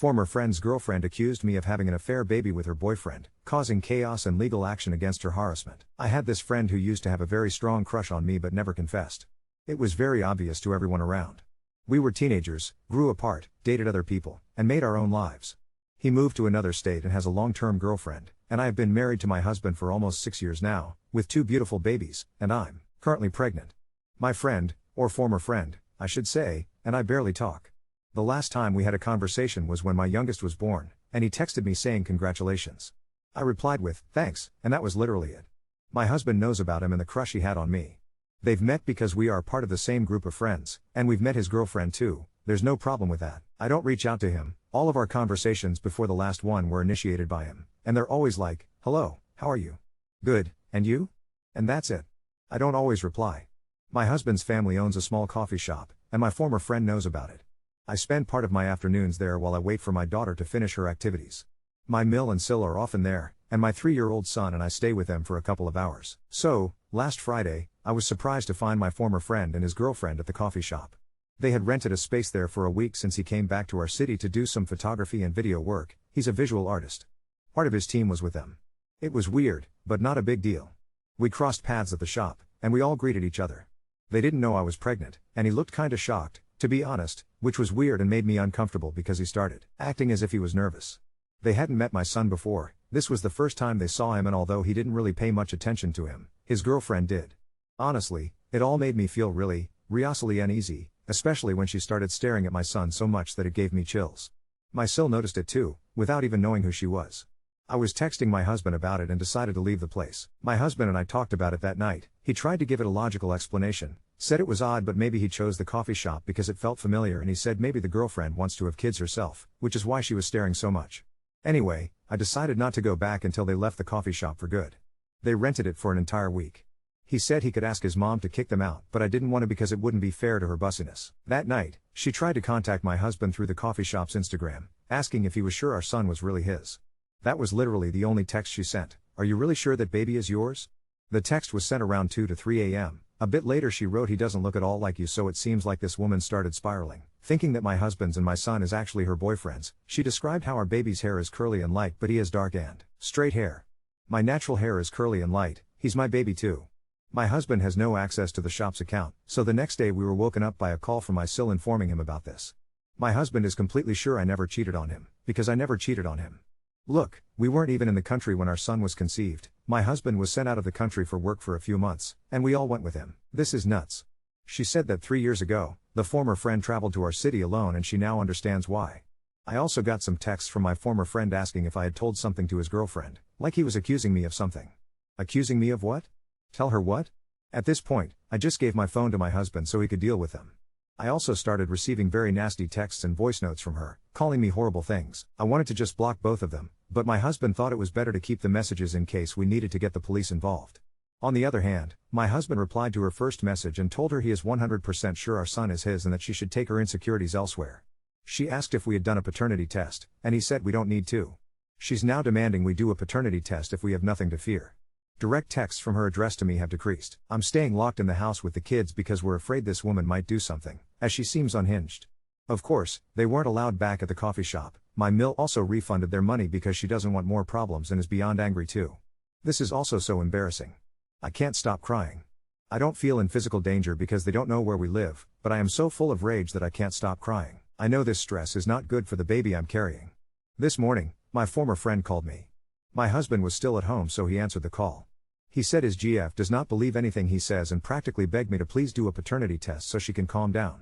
Former friend's girlfriend accused me of having an affair baby with her boyfriend, causing chaos and legal action against her harassment. I had this friend who used to have a very strong crush on me but never confessed. It was very obvious to everyone around. We were teenagers, grew apart, dated other people, and made our own lives. He moved to another state and has a long-term girlfriend, and I have been married to my husband for almost 6 years now, with 2 beautiful babies, and I'm currently pregnant. My friend, or former friend, I should say, and I barely talk. The last time we had a conversation was when my youngest was born, and he texted me saying congratulations. I replied with, thanks, and that was literally it. My husband knows about him and the crush he had on me. They've met because we are part of the same group of friends, and we've met his girlfriend too. There's no problem with that. I don't reach out to him. All of our conversations before the last one were initiated by him, and they're always like, hello, how are you? Good, and you? And that's it. I don't always reply. My husband's family owns a small coffee shop, and my former friend knows about it. I spend part of my afternoons there while I wait for my daughter to finish her activities. My Mill and Sil are often there, and my 3-year-old son and I stay with them for a couple of hours. So, last Friday, I was surprised to find my former friend and his girlfriend at the coffee shop. They had rented a space there for a week since he came back to our city to do some photography and video work. He's a visual artist. Part of his team was with them. It was weird, but not a big deal. We crossed paths at the shop, and we all greeted each other. They didn't know I was pregnant, and he looked kinda shocked, to be honest, which was weird and made me uncomfortable because he started acting as if he was nervous. They hadn't met my son before. This was the first time they saw him, and although he didn't really pay much attention to him, his girlfriend did. Honestly, it all made me feel really uneasy, especially when she started staring at my son so much that it gave me chills. My Sil noticed it too, without even knowing who she was. I was texting my husband about it and decided to leave the place. My husband and I talked about it that night. He tried to give it a logical explanation, said it was odd but maybe he chose the coffee shop because it felt familiar, and he said maybe the girlfriend wants to have kids herself, which is why she was staring so much. Anyway, I decided not to go back until they left the coffee shop for good. They rented it for an entire week. He said he could ask his mom to kick them out, but I didn't want to because it wouldn't be fair to her bussiness. That night, she tried to contact my husband through the coffee shop's Instagram, asking if he was sure our son was really his. That was literally the only text she sent. Are you really sure that baby is yours? The text was sent around 2 to 3 a.m. A bit later she wrote, he doesn't look at all like you, so it seems like this woman started spiraling, thinking that my husband's and my son is actually her boyfriend's. She described how our baby's hair is curly and light but he has dark and straight hair. My natural hair is curly and light, he's my baby too. My husband has no access to the shop's account, so the next day we were woken up by a call from my Sil informing him about this. My husband is completely sure I never cheated on him, because I never cheated on him. Look, we weren't even in the country when our son was conceived. My husband was sent out of the country for work for a few months, and we all went with him. This is nuts. She said that 3 years ago, the former friend traveled to our city alone and she now understands why. I also got some texts from my former friend asking if I had told something to his girlfriend, like he was accusing me of something. Accusing me of what? Tell her what? At this point, I just gave my phone to my husband so he could deal with them. I also started receiving very nasty texts and voice notes from her, calling me horrible things. I wanted to just block both of them, but my husband thought it was better to keep the messages in case we needed to get the police involved. On the other hand, my husband replied to her first message and told her he is 100% sure our son is his and that she should take her insecurities elsewhere. She asked if we had done a paternity test, and he said we don't need to. She's now demanding we do a paternity test if we have nothing to fear. Direct texts from her address to me have decreased. I'm staying locked in the house with the kids because we're afraid this woman might do something, as she seems unhinged. Of course, they weren't allowed back at the coffee shop. My Mill also refunded their money because she doesn't want more problems and is beyond angry too. This is also so embarrassing. I can't stop crying. I don't feel in physical danger because they don't know where we live, but I am so full of rage that I can't stop crying. I know this stress is not good for the baby I'm carrying. This morning, my former friend called me. My husband was still at home, so he answered the call. He said his GF does not believe anything he says and practically begged me to please do a paternity test so she can calm down.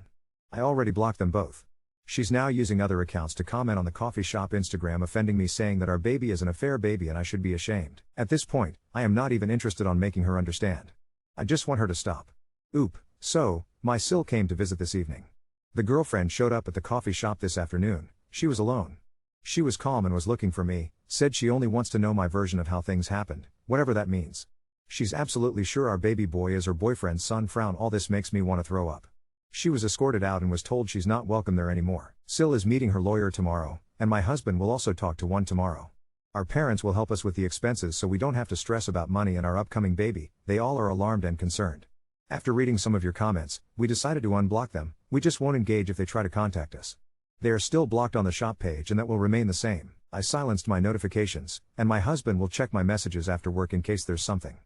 I already blocked them both. She's now using other accounts to comment on the coffee shop Instagram, offending me, saying that our baby is an affair baby and I should be ashamed. At this point, I am not even interested on making her understand. I just want her to stop. So, my Sil came to visit this evening. The girlfriend showed up at the coffee shop this afternoon. She was alone. She was calm and was looking for me, said she only wants to know my version of how things happened, whatever that means. She's absolutely sure our baby boy is her boyfriend's son. Frown. All this makes me want to throw up. She was escorted out and was told she's not welcome there anymore. Sil is meeting her lawyer tomorrow, and my husband will also talk to one tomorrow. Our parents will help us with the expenses so we don't have to stress about money and our upcoming baby. They all are alarmed and concerned. After reading some of your comments, we decided to unblock them. We just won't engage if they try to contact us. They are still blocked on the shop page and that will remain the same. I silenced my notifications, and my husband will check my messages after work in case there's something.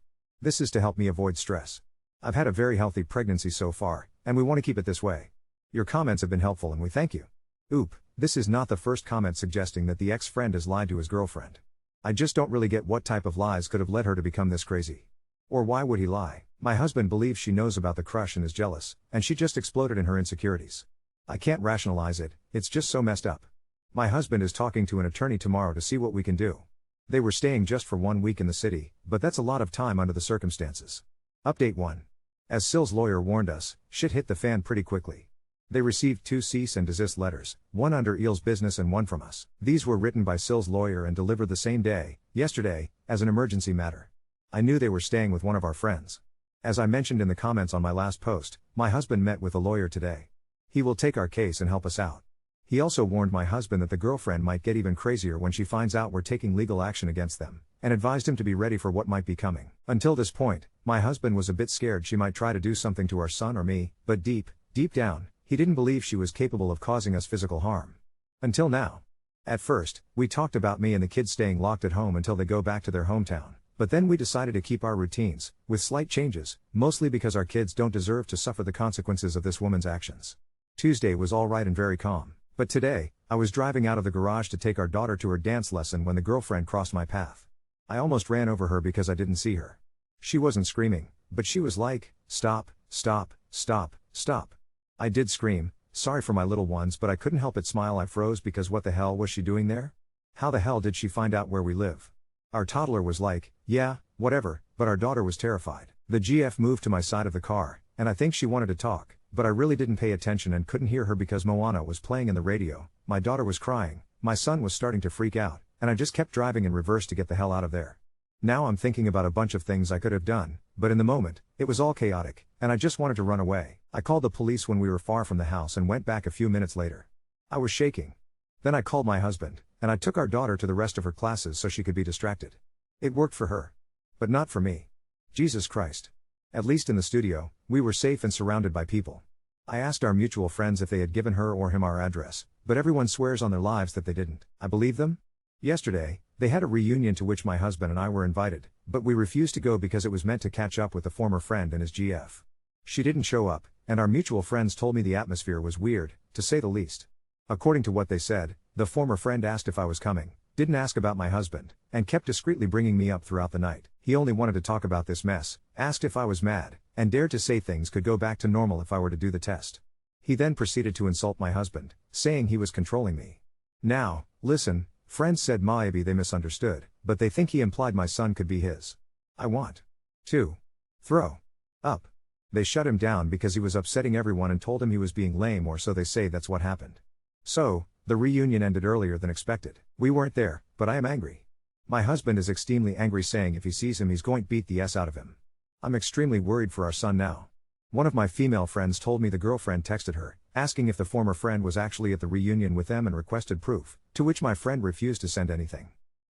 This is to help me avoid stress. I've had a very healthy pregnancy so far, and we want to keep it this way. Your comments have been helpful and we thank you. Oop, this is not the first comment suggesting that the ex-friend has lied to his girlfriend. I just don't really get what type of lies could have led her to become this crazy. Or why would he lie? My husband believes she knows about the crush and is jealous, and she just exploded in her insecurities. I can't rationalize it, it's just so messed up. My husband is talking to an attorney tomorrow to see what we can do. They were staying just for 1 week in the city, but that's a lot of time under the circumstances. Update 1. As Sill's lawyer warned us, shit hit the fan pretty quickly. They received 2 cease and desist letters, one under Eel's business and one from us. These were written by Sill's lawyer and delivered the same day, yesterday, as an emergency matter. I knew they were staying with one of our friends. As I mentioned in the comments on my last post, my husband met with a lawyer today. He will take our case and help us out. He also warned my husband that the girlfriend might get even crazier when she finds out we're taking legal action against them, and advised him to be ready for what might be coming. Until this point, my husband was a bit scared she might try to do something to our son or me, but deep down, he didn't believe she was capable of causing us physical harm. Until now. At first, we talked about me and the kids staying locked at home until they go back to their hometown, but then we decided to keep our routines, with slight changes, mostly because our kids don't deserve to suffer the consequences of this woman's actions. Tuesday was alright and very calm. But today, I was driving out of the garage to take our daughter to her dance lesson when the girlfriend crossed my path. I almost ran over her because I didn't see her. She wasn't screaming, but she was like, "Stop, stop, stop, stop." I did scream, sorry for my little ones, but I couldn't help but smile. I froze because what the hell was she doing there? How the hell did she find out where we live? Our toddler was like, yeah, whatever, but our daughter was terrified. The GF moved to my side of the car, and I think she wanted to talk, but I really didn't pay attention and couldn't hear her because Moana was playing in the radio, my daughter was crying, my son was starting to freak out, and I just kept driving in reverse to get the hell out of there. Now I'm thinking about a bunch of things I could have done, but in the moment, it was all chaotic, and I just wanted to run away. I called the police when we were far from the house and went back a few minutes later. I was shaking. Then I called my husband, and I took our daughter to the rest of her classes so she could be distracted. It worked for her. But not for me. Jesus Christ. At least in the studio, we were safe and surrounded by people. I asked our mutual friends if they had given her or him our address, but everyone swears on their lives that they didn't. I believe them? Yesterday, they had a reunion to which my husband and I were invited, but we refused to go because it was meant to catch up with the former friend and his GF. She didn't show up, and our mutual friends told me the atmosphere was weird, to say the least. According to what they said, the former friend asked if I was coming, didn't ask about my husband, and kept discreetly bringing me up throughout the night. He only wanted to talk about this mess, asked if I was mad, and dared to say things could go back to normal if I were to do the test. He then proceeded to insult my husband, saying he was controlling me. Now, listen, friends said maybe they misunderstood, but they think he implied my son could be his. I want to throw up. They shut him down because he was upsetting everyone and told him he was being lame, or so they say. That's what happened. So, the reunion ended earlier than expected. We weren't there, but I am angry. My husband is extremely angry, saying if he sees him he's going to beat the S out of him. I'm extremely worried for our son now. One of my female friends told me the girlfriend texted her, asking if the former friend was actually at the reunion with them and requested proof, to which my friend refused to send anything.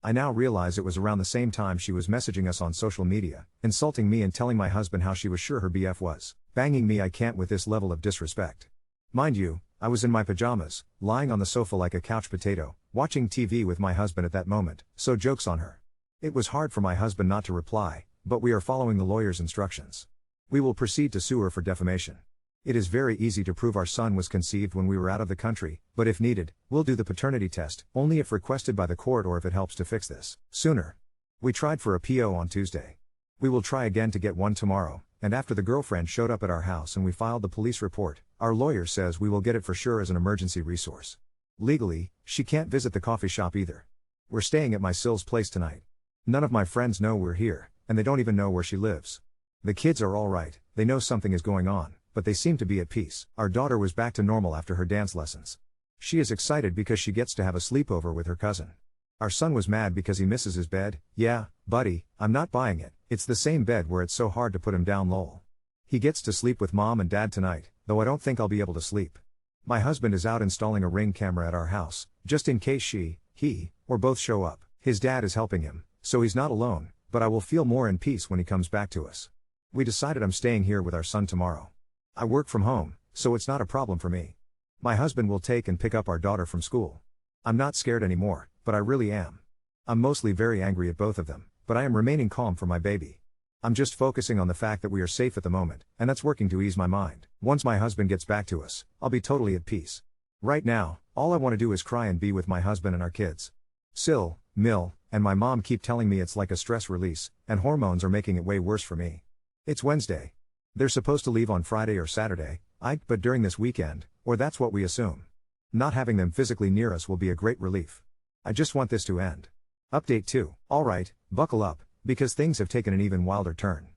I now realize it was around the same time she was messaging us on social media, insulting me and telling my husband how she was sure her BF was banging me. I can't with this level of disrespect. Mind you, I was in my pajamas, lying on the sofa like a couch potato, watching TV with my husband at that moment, so joke's on her. It was hard for my husband not to reply, but we are following the lawyer's instructions. We will proceed to sue her for defamation. It is very easy to prove our son was conceived when we were out of the country, but if needed, we'll do the paternity test, only if requested by the court or if it helps to fix this sooner. We tried for a PO on Tuesday. We will try again to get one tomorrow, and after the girlfriend showed up at our house and we filed the police report, our lawyer says we will get it for sure as an emergency resource. Legally, she can't visit the coffee shop either. We're staying at my Sill's place tonight. None of my friends know we're here, and they don't even know where she lives. The kids are alright, they know something is going on, but they seem to be at peace. Our daughter was back to normal after her dance lessons. She is excited because she gets to have a sleepover with her cousin. Our son was mad because he misses his bed. Yeah, buddy, I'm not buying it. It's the same bed where it's so hard to put him down, lol. He gets to sleep with mom and dad tonight, though I don't think I'll be able to sleep. My husband is out installing a Ring camera at our house, just in case he, or both show up. His dad is helping him, so he's not alone, but I will feel more in peace when he comes back to us. We decided I'm staying here with our son tomorrow. I work from home, so it's not a problem for me. My husband will take and pick up our daughter from school. I'm not scared anymore, but I really am. I'm mostly very angry at both of them, but I am remaining calm for my baby. I'm just focusing on the fact that we are safe at the moment, and that's working to ease my mind. Once my husband gets back to us, I'll be totally at peace. Right now, all I want to do is cry and be with my husband and our kids. Sil, Mill, and my mom keep telling me it's like a stress release, and hormones are making it way worse for me. It's Wednesday. They're supposed to leave on Friday or Saturday, but during this weekend, or that's what we assume. Not having them physically near us will be a great relief. I just want this to end. Update 2. Alright, buckle up, because things have taken an even wilder turn.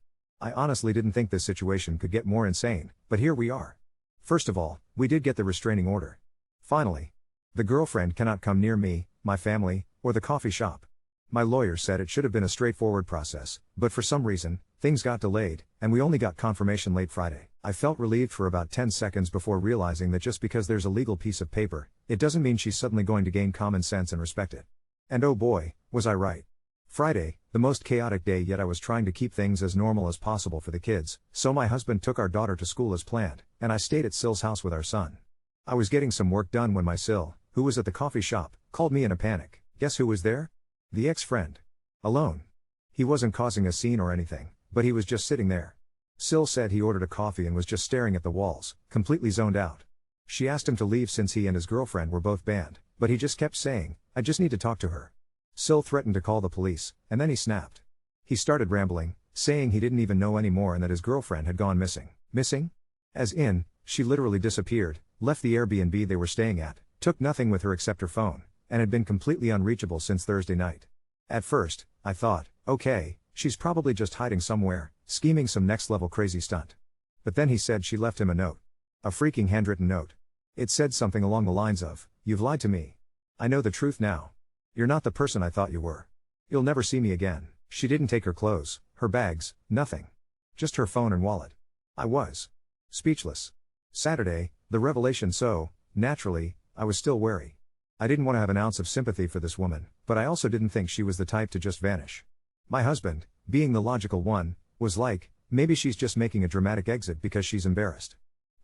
I honestly didn't think this situation could get more insane, but here we are. First of all, we did get the restraining order. Finally. The girlfriend cannot come near me, my family, or the coffee shop. My lawyer said it should have been a straightforward process, but for some reason, things got delayed, and we only got confirmation late Friday. I felt relieved for about 10 seconds before realizing that just because there's a legal piece of paper, it doesn't mean she's suddenly going to gain common sense and respect it. And oh boy, was I right. Friday, the most chaotic day yet. I was trying to keep things as normal as possible for the kids, so my husband took our daughter to school as planned, and I stayed at Sil's house with our son. I was getting some work done when my Sil, who was at the coffee shop, called me in a panic. Guess who was there? The ex-friend. Alone. He wasn't causing a scene or anything, but he was just sitting there. Sil said he ordered a coffee and was just staring at the walls, completely zoned out. She asked him to leave since he and his girlfriend were both banned, but he just kept saying, "I just need to talk to her." Sil threatened to call the police, and then he snapped. He started rambling, saying he didn't even know anymore and that his girlfriend had gone missing. Missing? As in, she literally disappeared, left the Airbnb they were staying at, took nothing with her except her phone, and had been completely unreachable since Thursday night. At first, I thought, okay, she's probably just hiding somewhere, scheming some next-level crazy stunt. But then he said she left him a note. A freaking handwritten note. It said something along the lines of, "You've lied to me. I know the truth now. You're not the person I thought you were. You'll never see me again." She didn't take her clothes, her bags, nothing. Just her phone and wallet. I was speechless. Saturday, the revelation, so, naturally, I was still wary. I didn't want to have an ounce of sympathy for this woman, but I also didn't think she was the type to just vanish. My husband, being the logical one, was like, maybe she's just making a dramatic exit because she's embarrassed.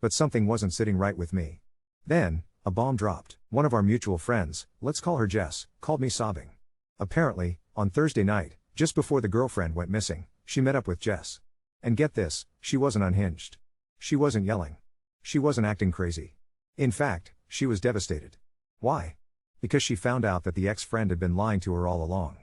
But something wasn't sitting right with me. Then, a bomb dropped. One of our mutual friends, let's call her Jess, called me sobbing. Apparently, on Thursday night, just before the girlfriend went missing, she met up with Jess. And get this, she wasn't unhinged. She wasn't yelling. She wasn't acting crazy. In fact, she was devastated. Why? Because she found out that the ex-friend had been lying to her all along.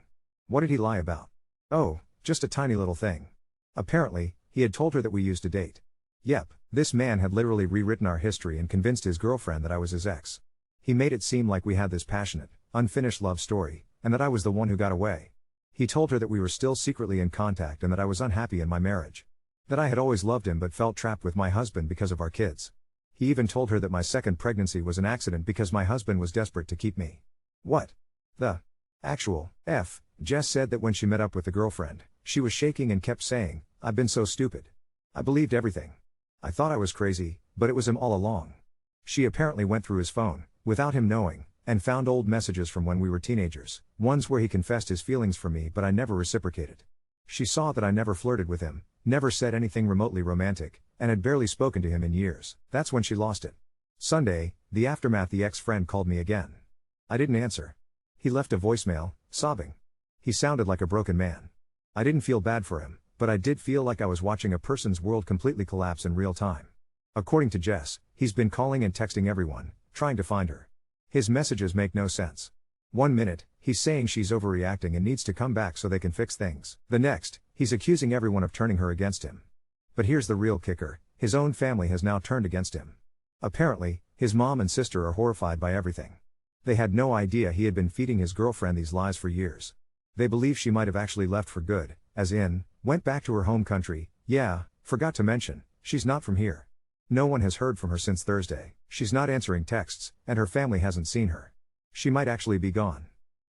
What did he lie about? Oh, just a tiny little thing. Apparently, he had told her that we used to date. Yep, this man had literally rewritten our history and convinced his girlfriend that I was his ex. He made it seem like we had this passionate, unfinished love story, and that I was the one who got away. He told her that we were still secretly in contact and that I was unhappy in my marriage. That I had always loved him but felt trapped with my husband because of our kids. He even told her that my second pregnancy was an accident because my husband was desperate to keep me. What the actual F? Jess said that when she met up with the girlfriend, she was shaking and kept saying, "I've been so stupid. I believed everything. I thought I was crazy, but it was him all along." She apparently went through his phone, without him knowing, and found old messages from when we were teenagers, ones where he confessed his feelings for me but I never reciprocated. She saw that I never flirted with him, never said anything remotely romantic, and had barely spoken to him in years. That's when she lost it. Sunday, the aftermath. The ex-friend called me again. I didn't answer. He left a voicemail, sobbing. He sounded like a broken man. I didn't feel bad for him, but I did feel like I was watching a person's world completely collapse in real time. According to Jess, he's been calling and texting everyone, trying to find her. His messages make no sense. One minute, he's saying she's overreacting and needs to come back so they can fix things. The next, he's accusing everyone of turning her against him. But here's the real kicker, his own family has now turned against him. Apparently, his mom and sister are horrified by everything. They had no idea he had been feeding his girlfriend these lies for years. They believe she might have actually left for good, as in, went back to her home country. Yeah, forgot to mention, she's not from here. No one has heard from her since Thursday, she's not answering texts, and her family hasn't seen her. She might actually be gone.